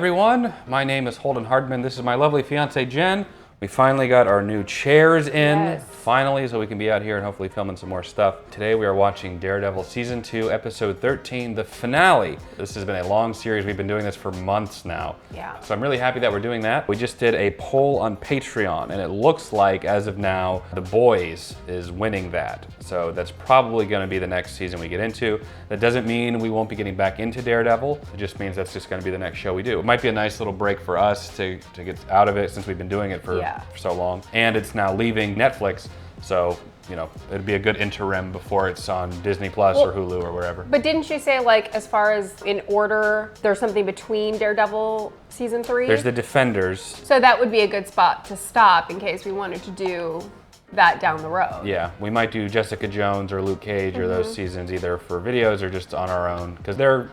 everyone. My name is Holden Hardman. This is my lovely fiance Jen. We finally got our new chairs in, finally, so we can be out here and hopefully filming some more stuff. Today we are watching Daredevil Season 2, Episode 13, the finale. This has been a long series. We've been doing this for months now. Yeah. So I'm really happy that we're doing that. We just did a poll on Patreon, and it looks like, as of now, The Boys is winning that. So that's probably gonna be the next season we get into. That doesn't mean we won't be getting back into Daredevil. It just means that's just gonna be the next show we do. It might be a nice little break for us to get out of it since we've been doing it for so long. And it's now leaving Netflix, so you know, it'd be a good interim before it's on Disney Plus or Hulu or wherever. But didn't you say, like, as far as in order, there's something between Daredevil Season 3? There's the Defenders. So that would be a good spot to stop in case we wanted to do that down the road. Yeah, we might do Jessica Jones or Luke Cage or those seasons either for videos or just on our own, because they're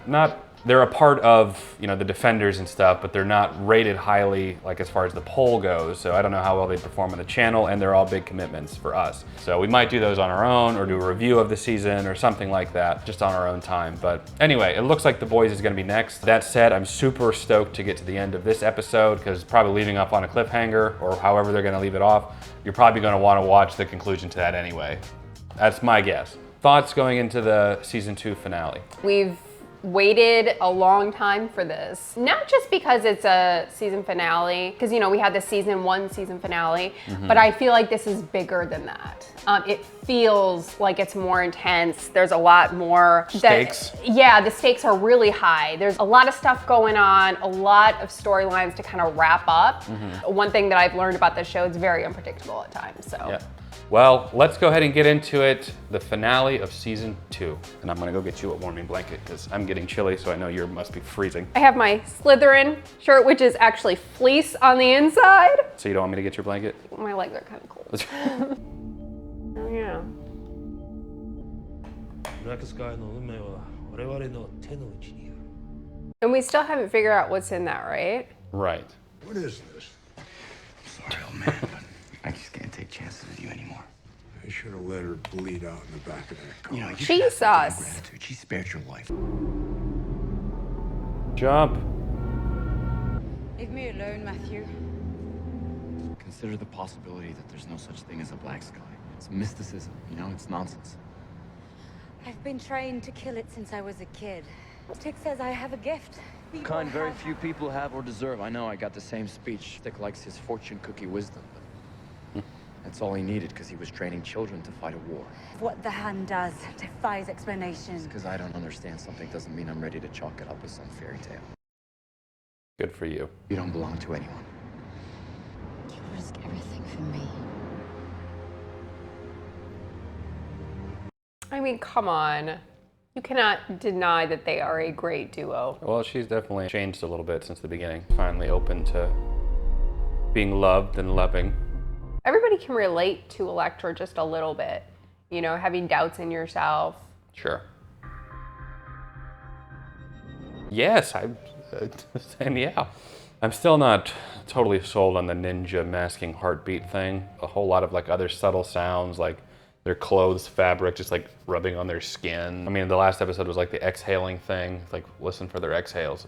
a part of, you know, the Defenders and stuff, but they're not rated highly, like, as far as the poll goes. So I don't know how well they perform on the channel, and they're all big commitments for us. So we might do those on our own or do a review of the season or something like that, just on our own time. But anyway, it looks like The Boys is gonna be next. That said, I'm super stoked to get to the end of this episode, because probably leaving off on a cliffhanger or however they're gonna leave it off, you're probably gonna wanna watch the conclusion to that anyway. That's my guess. Thoughts going into the Season 2 finale? We've waited a long time for this. Not just because it's a season finale, because, you know, we had the Season 1 season finale, but I feel like this is bigger than that. It feels like it's more intense. There's a lot more stakes. Yeah, the stakes are really high. There's a lot of stuff going on, a lot of storylines to kind of wrap up. One thing that I've learned about this show, it's very unpredictable at times, so. Yeah. Well, let's go ahead and get into it. The finale of Season 2. And I'm gonna go get you a warming blanket because I'm getting chilly, so I know you must be freezing. I have my Slytherin shirt, which is actually fleece on the inside. So you don't want me to get your blanket? My legs are kind of cold. Oh, yeah. And we still haven't figured out what's in that, right? Right. What is this? Sorry, old man, but I just can't take chances with you anymore. I should have let her bleed out in the back of that car. You know, you should have some damn gratitude. She spared your life. Jump. Leave me alone, Matthew. Consider the possibility that there's no such thing as a black sky. It's mysticism, you know, it's nonsense. I've been trained to kill it since I was a kid. Tick says I have a gift. Kind very few people have or deserve. I know I got the same speech. Tick likes his fortune cookie wisdom, but that's all he needed because he was training children to fight a war. What the hand does defies explanation. Because I don't understand something doesn't mean I'm ready to chalk it up as some fairy tale. Good for you. You don't belong to anyone. You risk everything for me. I mean, come on. You cannot deny that they are a great duo. Well, she's definitely changed a little bit since the beginning. Finally open to being loved and loving. Everybody can relate to Elektra just a little bit. You know, having doubts in yourself. Sure. Yes, and yeah. I'm still not totally sold on the ninja masking heartbeat thing. A whole lot of like other subtle sounds, like their clothes fabric just like rubbing on their skin. I mean, the last episode was like the exhaling thing, like listen for their exhales.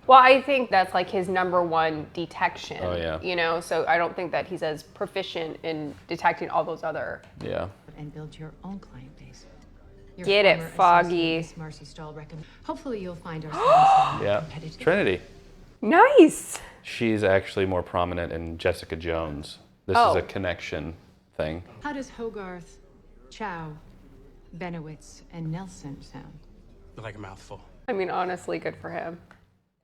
Well, I think that's like his #1 detection. Oh, yeah. You know, so I don't think that he's as proficient in detecting all those other. Yeah. And build your own client base. Your Get it, former Foggy. associate, Marcy Stahl hopefully you'll find ourselves Yeah. competitive. Trinity. Nice. She's actually more prominent in Jessica Jones. This is a connection thing. How does Hogarth, Chow, Benowitz, and Nelson sound? Like a mouthful. I mean, honestly, good for him.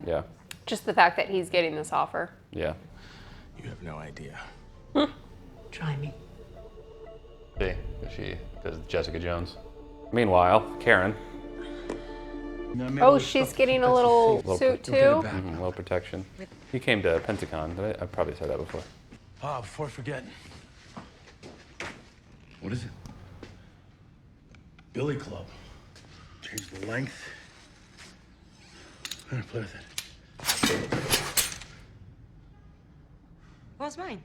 Yeah. Just the fact that he's getting this offer. Yeah. You have no idea. Try me. See, she does Jessica Jones. Meanwhile, Karen. Oh, she's getting a little suit too? A little protection. You came to Pentacon, but I probably said that before. Before I forget. What is it? Billy Club. Change the length. I'm gonna play with it. What's mine?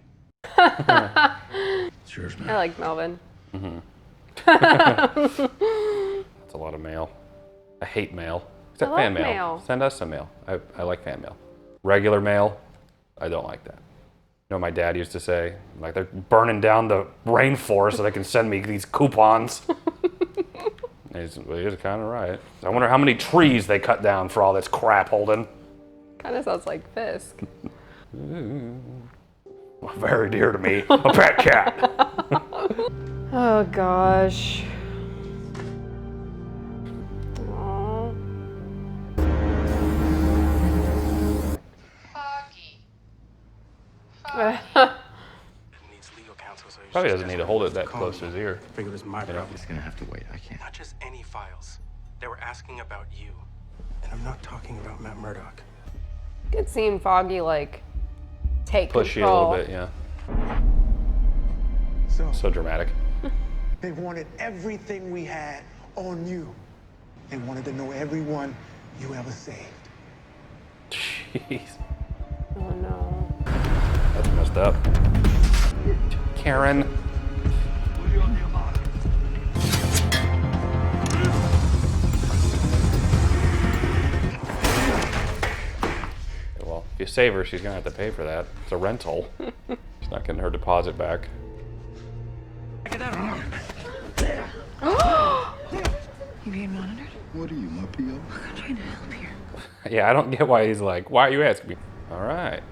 It's yours, man. I like Melvin. That's a lot of mail. I hate mail. Except I love fan mail. mail. Send us some mail. I like fan mail. regular mail, I don't like that. You know what my dad used to say? Like, they're burning down the rainforest so they can send me these coupons. He's kind of right. I wonder how many trees they cut down for all this crap, Holden. Kind of sounds like Fisk. Very dear to me, a pet cat. Oh gosh. Aww. Needs legal counsel, so Probably doesn't need to hold it that close to his ear. figured it was my problem. Just gonna have to wait. I can't. Not just any files. They were asking about you. And I'm not talking about Matt Murdock. Good seeing Foggy like take Push you a control. little bit, yeah. So, So dramatic. they wanted everything we had on you. They wanted to know everyone you ever saved. Jeez. Oh no. That's messed up. Karen. Well, if you save her, she's gonna have to pay for that. It's a rental. She's not getting her deposit back. You being monitored? What are you, my PO? I'm trying to help here. Yeah, I don't get why he's like, why are you asking me? All right.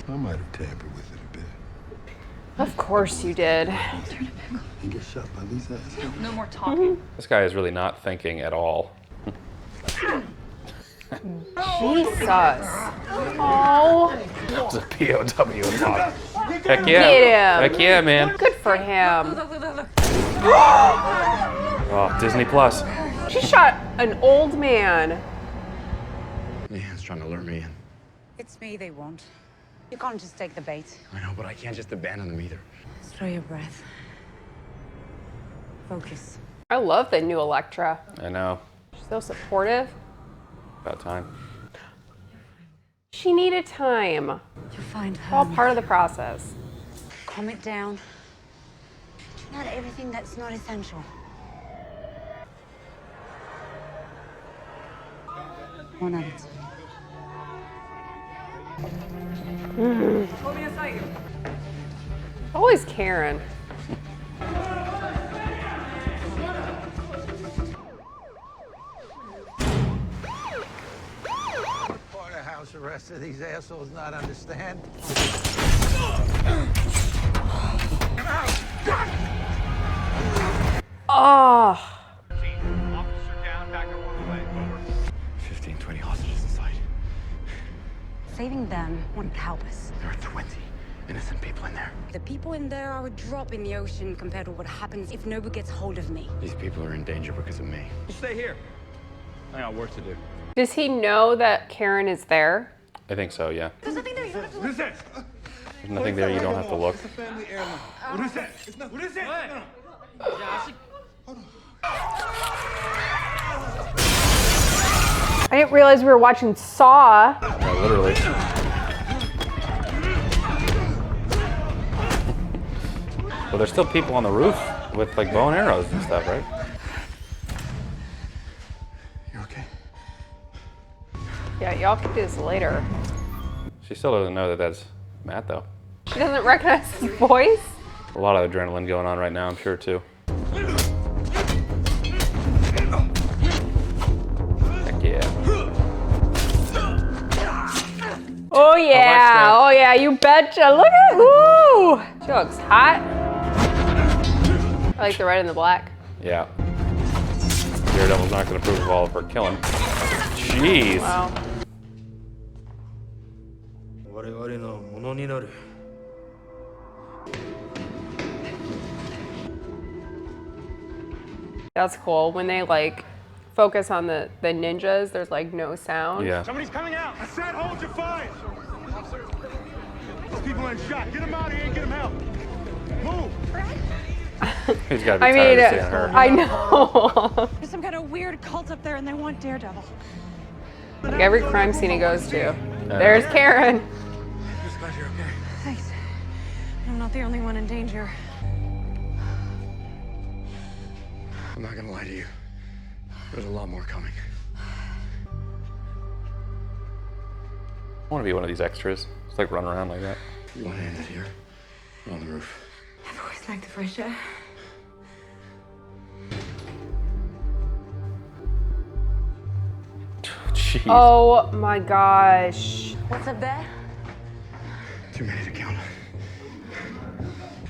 I might have tampered with it a bit. Of course you did. You get shot by these assholes. No more talking. This guy is really not thinking at all. Jesus. Oh. It's a POW involved. Heck yeah. Get him. Heck yeah, man. Good for him. Oh, Disney Plus. She shot an old man. Leanne's trying to lure me in. It's me they want. You can't just take the bait. I know, but I can't just abandon them either. Slow your breath. Focus. I love the new Elektra. I know. She's so supportive. About time. She needed time. You'll find her. All part of the process. Calm it down. Not everything that's not essential. One at a time. Always Karen. Part of house arrest do these assholes not understand? Oh. 15, 20 hostages inside. Saving them won't help us. There are 20 innocent people in there. The people in there are a drop in the ocean compared to what happens if Nobu gets hold of me. These people are in danger because of me. Stay here. I got work to do. Does he know that Karen is there? I think so, yeah. There's nothing there. You don't have to look. There's nothing there, you don't have to look. What is that? What is that? I didn't realize we were watching Saw. Yeah, literally. Well, there's still people on the roof with like bow and arrows and stuff, right? You okay? Yeah, y'all can do this later. She still doesn't know that that's Matt, though. She doesn't recognize his voice. A lot of adrenaline going on right now, I'm sure, too. Heck yeah. Oh yeah, oh yeah, you betcha. Look at, ooh. She looks hot. I like the red and the black. Yeah. Daredevil's not going to approve of all of her killing. Jeez. Wow. That's cool. When they like focus on the ninjas, there's like no sound. Yeah. Somebody's coming out. I said hold your fire. Those people are in shock. Get them out of here and get them help. Move. He's got to be tired of seeing her. I know. There's some kind of weird cult up there and they want Daredevil. Like every crime scene he goes to. There's Karen. Just glad you're okay. Thanks. I'm not the only one in danger. I'm not gonna lie to you. There's a lot more coming. I want to be one of these extras. Just like run around like that. You want to end it here? Or on the roof? I've always liked the fresh air. Jeez. Oh my gosh. What's up there? Too many to count.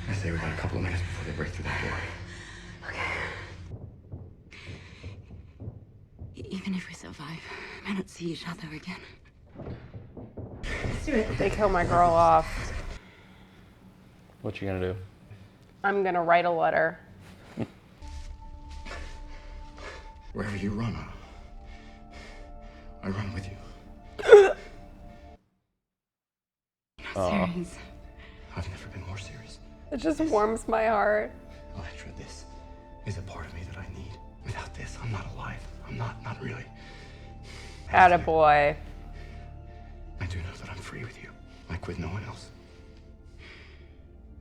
I say we got a couple of minutes before they break through that door. Even if we survive, we may not see each other again. Let's do it. They kill my girl off. What you gonna do? I'm gonna write a letter. Wherever you run, I run with you. Serious. I've never been more serious. It just warms my heart. Electra, this is a part of me that I need. Without this, I'm not alive. I'm not really. Attaboy. I do know that I'm free with you, like with no one else.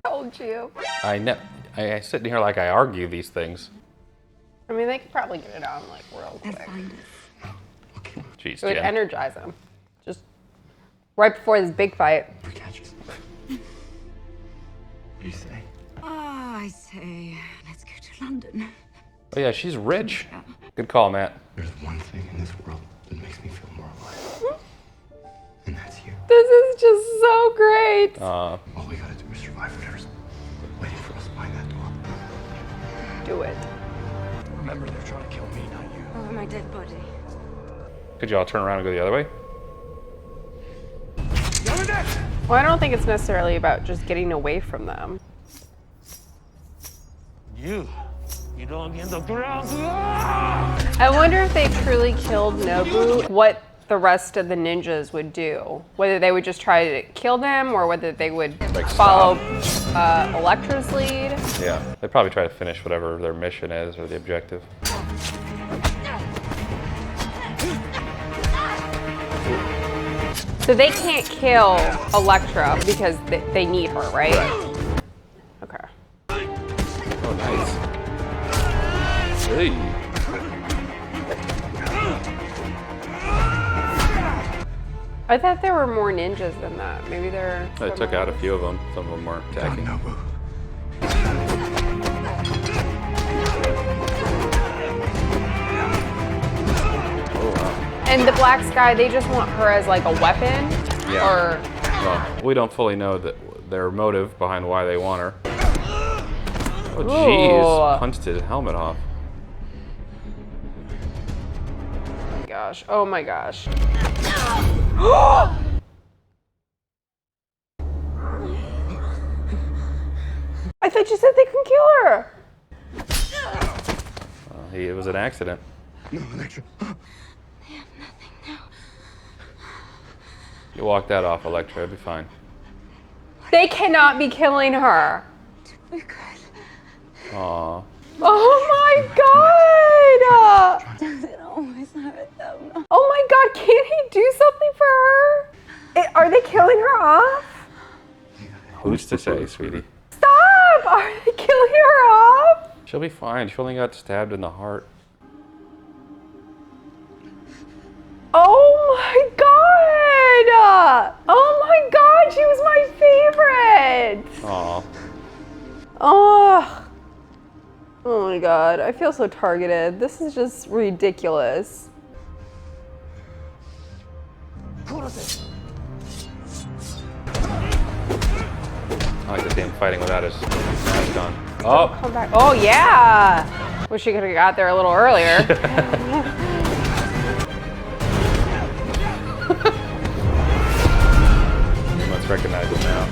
Told you. I sit here like I argue these things. I mean, they could probably get it on like real quick. Jeez, It would Jen. energize them. Just right before this big fight. We catch us. What do you say? Oh, I say, let's go to London. Oh yeah, she's rich. Good call, Matt. There's one thing in this world that makes me feel more alive. And that's you. This is just so great. All we gotta do is survive whatever's waiting for us behind that door. Do it. Remember, they're trying to kill me, not you. Over my dead body. Could y'all turn around and go the other way? Well, I don't think it's necessarily about just getting away from them. You don't get the ground. I wonder if they truly killed Nobu, what the rest of the ninjas would do. Whether they would just try to kill them or whether they would Like follow Electra's lead. Yeah. They'd probably try to finish whatever their mission is or the objective. So they can't kill Electra because they need her, right? Okay. Oh, nice. Hey. I thought there were more ninjas than that. Maybe there. They took out a few of them. Some of them weren't attacking. And the Black Sky, they just want her as like a weapon? Yeah. Or Well, we don't fully know their motive behind why they want her. Oh, jeez. Ooh. Punched his helmet off. Oh my gosh. Oh my gosh. I thought you said they couldn't kill her. It was an accident. No, Electra. You walk that off, Electra. It'll be fine. They cannot be killing her. Aw. Oh my god! Does it always hurt them? Oh my god, can't he do something for her? Are they killing her off? Who's to say, sweetie? Stop! Are they killing her off? She'll be fine. She only got stabbed in the heart. Oh my god! Oh my god, she was my favorite! Aw. Oh. Oh my god, I feel so targeted. This is just ridiculous. I like the damn fighting without his mask on. Oh! Come back. Oh yeah! Wish she could have got there a little earlier. You must recognize it now.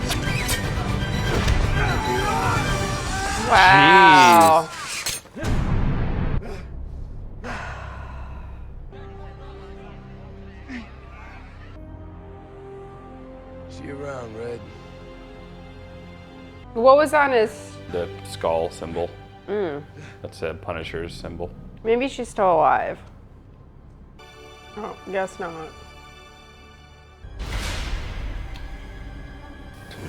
Wow. See you around, Red. What was on his... The skull symbol. That's a Punisher's symbol. Maybe she's still alive. Oh, guess not.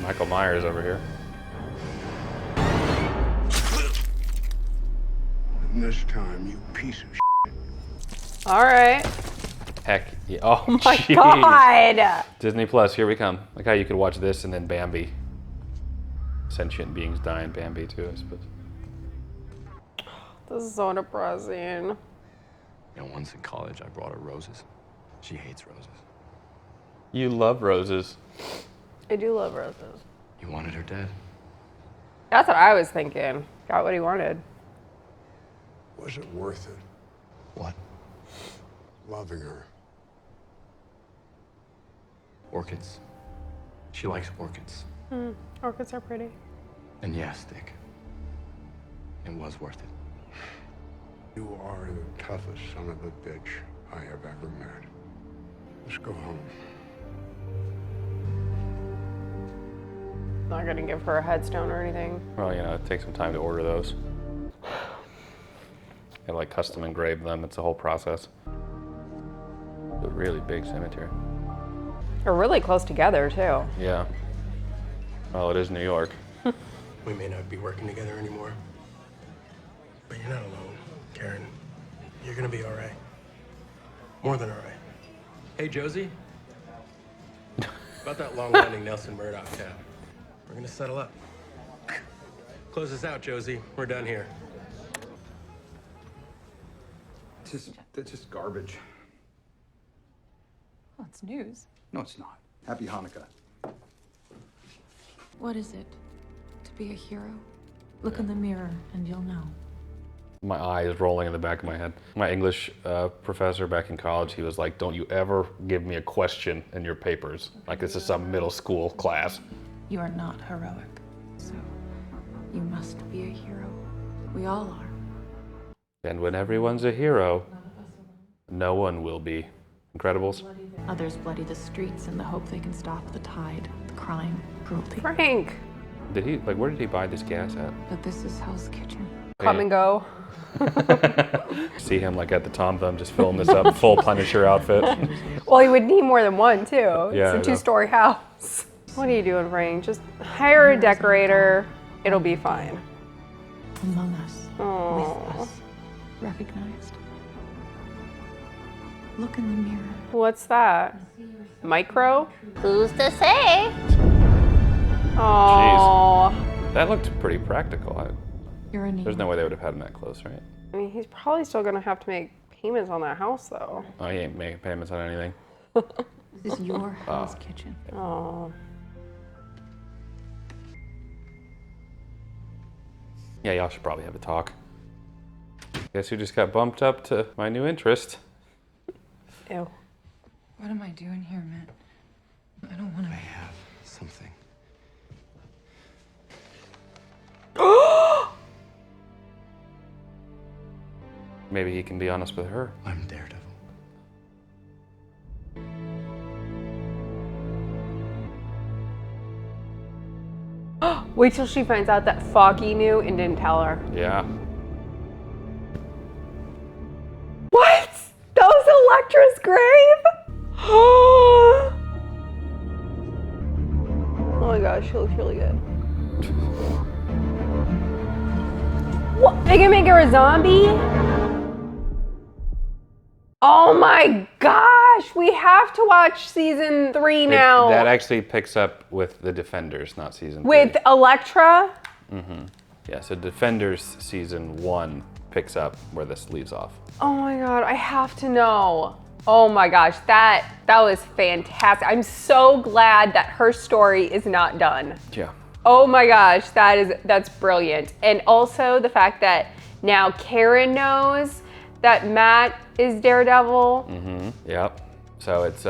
Michael Myers over here. This time, you piece of shit. All right. Heck, Yeah. Oh my geez. God. Disney Plus, here we come. Like how you could watch this and then Bambi. Sentient beings dying Bambi too, I suppose. This is so depressing. You know, once in college, I brought her roses. She hates roses. You love roses. I do love roses. You wanted her dead? That's what I was thinking. Got what he wanted. Was it worth it, What? loving her? Orchids. She likes orchids. Orchids are pretty. And yes, Dick. It was worth it. You are the toughest son of a bitch I have ever met. Let's go home. Not gonna give her a headstone or anything. Well, you know, it takes some time to order those. And like custom engrave them, it's a whole process. It's a really big cemetery. They're really close together too. Yeah. Well, it is New York. We may not be working together anymore. But you're not alone, Karen. You're gonna be all right. More than all right. Hey, Josie. About that long-running Nelson Murdoch tab. We're gonna settle up. Close this out, Josie. We're done here. That's just garbage. Well, it's news. No, it's not. Happy Hanukkah. What is it to be a hero? Look in the mirror and you'll know. My eye is rolling in the back of my head. My English professor back in college, he was like, don't you ever give me a question in your papers. Like this is some middle school class. You are not heroic, so you must be a hero. We all are. And when everyone's a hero, no one will be. Incredibles? Others bloody the streets in the hope they can stop the tide, the crime, cruelty. Frank. Did he, like, where did he buy this gas at? But this is Hell's Kitchen. Come and go. See him like at the Tom Thumb just filling this up, full Punisher outfit. Well, he would need more than one too. Yeah, It's a 2-story house. What are you doing, Frank? Just hire a decorator. It'll be fine. Among us, Aww. with us, recognized. Look in the mirror. What's that? Micro? Who's to say? Oh. That looked pretty practical. You're a There's no way they would have had him that close, right? I mean, he's probably still gonna have to make payments on that house, though. Oh, he ain't making payments on anything. This is your Hell's Kitchen. Oh. Yeah, y'all should probably have a talk. Guess who just got bumped up to my new interest? Ew. What am I doing here, Matt? I don't want to. I have something. Maybe he can be honest with her. I'm Daredevil. Wait till she finds out that Foggy knew and didn't tell her. Yeah. What? That was Elektra's grave? Oh my gosh, she looks really good. What? They can make her a zombie? Oh my gosh, we have to watch season 3 now. That actually picks up with the Defenders, not season 3. With Elektra? Mm-hmm. Yeah, so Defenders season 1 picks up where this leaves off. Oh my god, I have to know. Oh my gosh, that was fantastic. I'm so glad that her story is not done. Yeah. Oh my gosh, that's brilliant. And also the fact that now Karen knows that Matt is Daredevil. Mm-hmm. Yep. So it's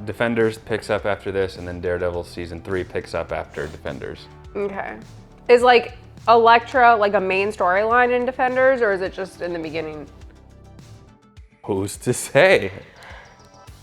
Defenders picks up after this, and then Daredevil season 3 picks up after Defenders. Okay. Is like Elektra like a main storyline in Defenders, or is it just in the beginning? Who's to say?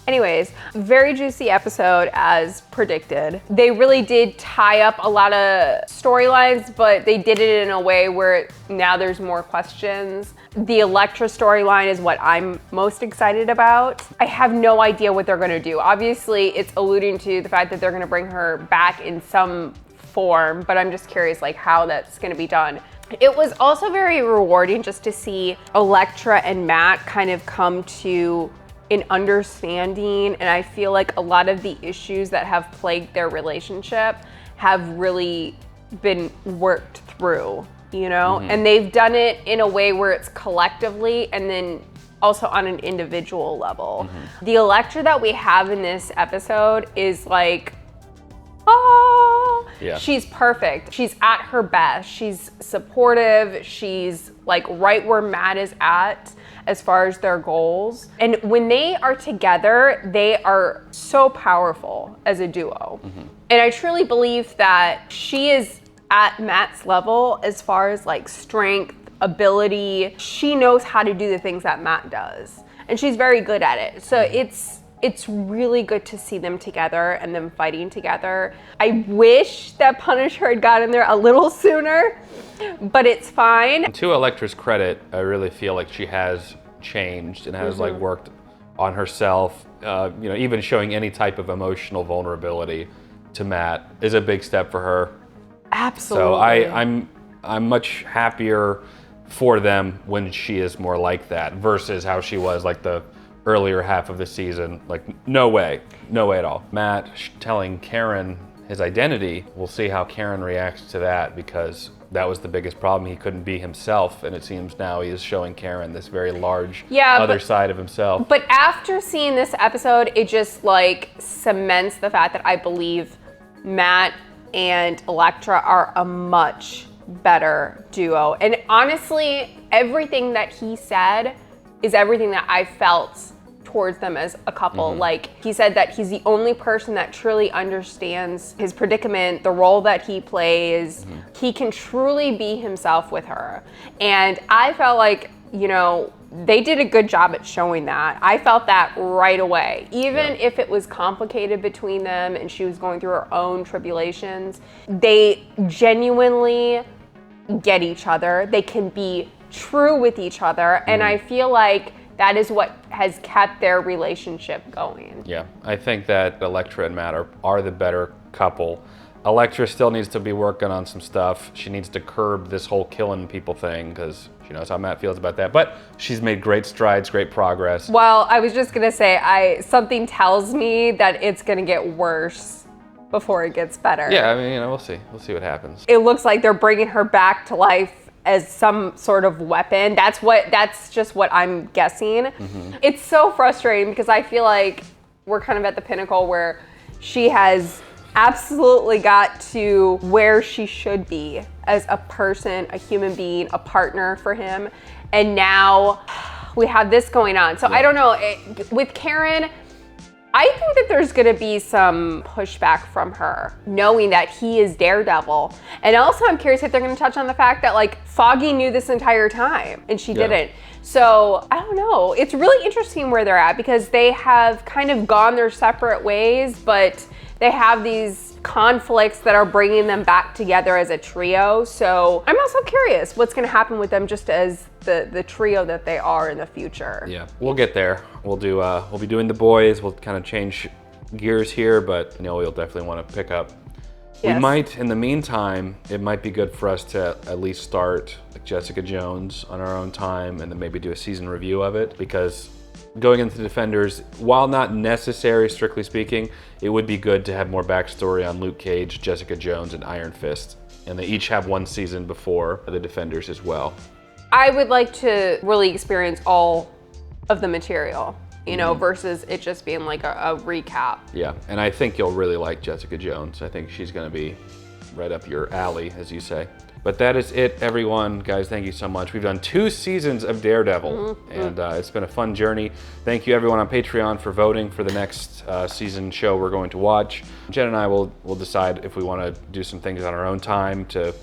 Anyways, very juicy episode as predicted. They really did tie up a lot of storylines, but they did it in a way where now there's more questions. The Elektra storyline is what I'm most excited about. I have no idea what they're gonna do. Obviously, it's alluding to the fact that they're gonna bring her back in some form, but I'm just curious like how that's gonna be done. It was also very rewarding just to see Elektra and Matt kind of come to in understanding, and I feel like a lot of the issues that have plagued their relationship have really been worked through, you know? And they've done it in a way where it's collectively and then also on an individual level. The Elektra that we have in this episode is like, yeah. She's perfect. She's at her best. She's supportive. She's like right where Matt is at as far as their goals. And when they are together, they are so powerful as a duo. And I truly believe that she is at Matt's level as far as like strength, ability. She knows how to do the things that Matt does. And she's very good at it. So it's really good to see them together and them fighting together. I wish that Punisher had gotten there a little sooner, but it's fine. To Elektra's credit, I really feel like she has changed and has like worked on herself. You know, even showing any type of emotional vulnerability to Matt is a big step for her. Absolutely. So I'm much happier for them when she is more like that versus how she was like the earlier half of the season. Like, no way at all. Matt telling Karen his identity, we'll see how Karen reacts to that, because that was the biggest problem. He couldn't be himself, and it seems now he is showing Karen this very large other side of himself. But after seeing this episode, it just like cements the fact that I believe Matt and Elektra are a much better duo. And honestly, everything that he said is everything that I felt towards them as a couple. Like, he said that he's the only person that truly understands his predicament, the role that he plays. He can truly be himself with her. And I felt like, you know, they did a good job at showing that. I felt that right away. Even if it was complicated between them and she was going through her own tribulations, they genuinely get each other. They can be true with each other, and I feel like that is what has kept their relationship going. Yeah, I think that Elektra and Matt are the better couple. Elektra still needs to be working on some stuff. She needs to curb this whole killing people thing, because she knows how Matt feels about that. But she's made great strides, great progress. Well, I was just gonna say, something tells me that it's gonna get worse before it gets better. Yeah, I mean, you know, we'll see. We'll see what happens. It looks like they're bringing her back to life as some sort of weapon. That's just what I'm guessing. It's so frustrating because I feel like we're kind of at the pinnacle where she has absolutely got to where she should be as a person, a human being, a partner for him. And now we have this going on. So I don't know, with Karen, I think that there's gonna be some pushback from her, knowing that he is Daredevil. And also I'm curious if they're gonna touch on the fact that like Foggy knew this entire time and she didn't. So I don't know, it's really interesting where they're at, because they have kind of gone their separate ways, but they have these conflicts that are bringing them back together as a trio. So I'm also curious what's gonna happen with them just as the trio that they are in the future. Yeah, we'll get there. We'll be doing The Boys. We'll kind of change gears here, but you know, we'll definitely want to pick up. Yes. We might, in the meantime, it might be good for us to at least start like Jessica Jones on our own time, and then maybe do a season review of it, because going into Defenders, while not necessary, strictly speaking, it would be good to have more backstory on Luke Cage, Jessica Jones, and Iron Fist. And they each have one season before the Defenders as well. I would like to really experience all of the material, you know, versus it just being like a recap. Yeah, and I think you'll really like Jessica Jones. I think she's gonna be right up your alley, as you say. But that is it, everyone. Guys, thank you so much. We've done 2 seasons of Daredevil, and it's been a fun journey. Thank you, everyone on Patreon, for voting for the next season show we're going to watch. Jen and I will decide if we want to do some things on our own time to,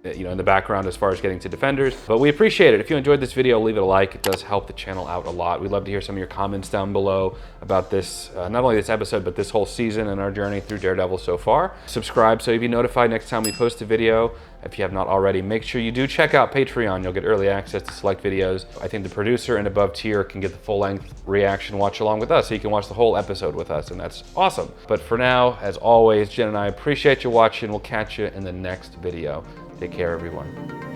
you know, in the background as far as getting to Defenders. But we appreciate it. If you enjoyed this video, leave it a like. It does help the channel out a lot. We'd love to hear some of your comments down below about this, not only this episode, but this whole season and our journey through Daredevil so far. Subscribe so you'll be notified next time we post a video. If you have not already, make sure you do check out Patreon. You'll get early access to select videos. I think the producer and above tier can get the full-length reaction watch along with us, so you can watch the whole episode with us, and that's awesome. But for now, as always, Jen and I appreciate you watching. We'll catch you in the next video. Take care, everyone.